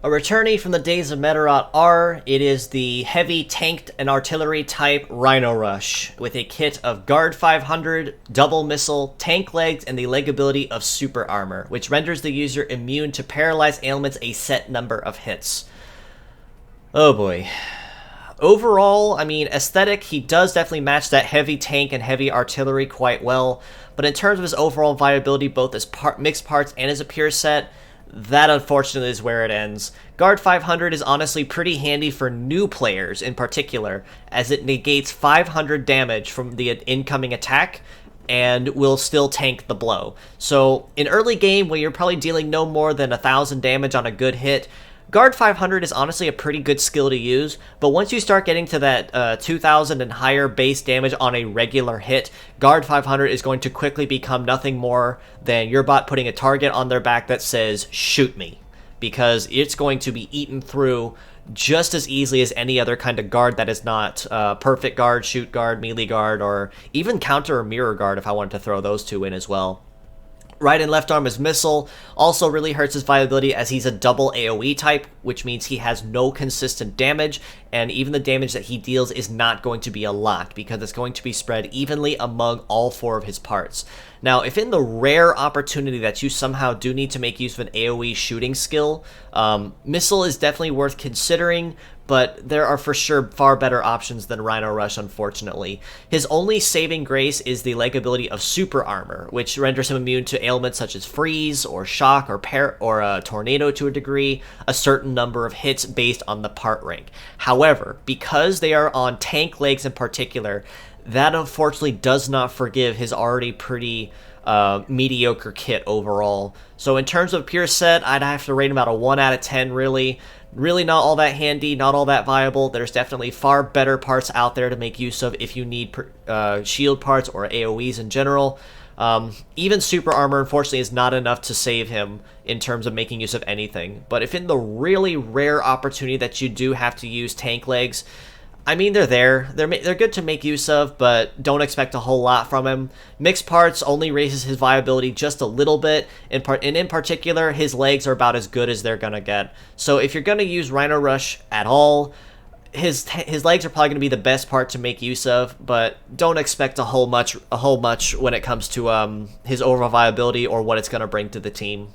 A returnee from the days of Meteorot R, it is the heavy tanked and artillery type Rhinorush, with a kit of Guard 500, double missile, tank legs, and the leg ability of super armor, which renders the user immune to paralyzed ailments a set number of hits. Oh boy. Overall, I mean, aesthetic, he does definitely match that heavy tank and heavy artillery quite well, but in terms of his overall viability, both as mixed parts and as a pure set, that unfortunately is where it ends. Guard 500 is honestly pretty handy for new players in particular, as it negates 500 damage from the incoming attack and will still tank the blow. So in early game, where you're probably dealing no more than 1,000 damage on a good hit, Guard 500 is honestly a pretty good skill to use, but once you start getting to that 2,000 and higher base damage on a regular hit, Guard 500 is going to quickly become nothing more than your bot putting a target on their back that says, shoot me, because it's going to be eaten through just as easily as any other kind of guard that is not perfect guard, shoot guard, melee guard, or even counter or mirror guard if I wanted to throw those two in as well. Right and left arm is missile, also really hurts his viability as he's a double AoE type, which means he has no consistent damage, and even the damage that he deals is not going to be a lot, because it's going to be spread evenly among all four of his parts. Now, if in the rare opportunity that you somehow do need to make use of an AoE shooting skill, missile is definitely worth considering, but there are for sure far better options than Rhinorush, unfortunately. His only saving grace is the leg ability of super armor, which renders him immune to ailments such as freeze, or shock, or a tornado to a degree, a certain number of hits based on the part rank. However, because they are on tank legs in particular, that unfortunately does not forgive his already pretty mediocre kit overall. So in terms of pure set, I'd have to rate him about a 1 out of 10, really. Really not all that handy, not all that viable. There's definitely far better parts out there to make use of if you need shield parts or AoEs in general. Even super armor, unfortunately, is not enough to save him in terms of making use of anything. But if in the really rare opportunity that you do have to use tank legs, I mean, they're there. They're good to make use of, but don't expect a whole lot from him. Mixed parts only raises his viability just a little bit, and in particular, his legs are about as good as they're gonna get. So if you're gonna use Rhinorush at all, his legs are probably gonna be the best part to make use of, but don't expect a whole much when it comes to his overall viability or what it's gonna bring to the team.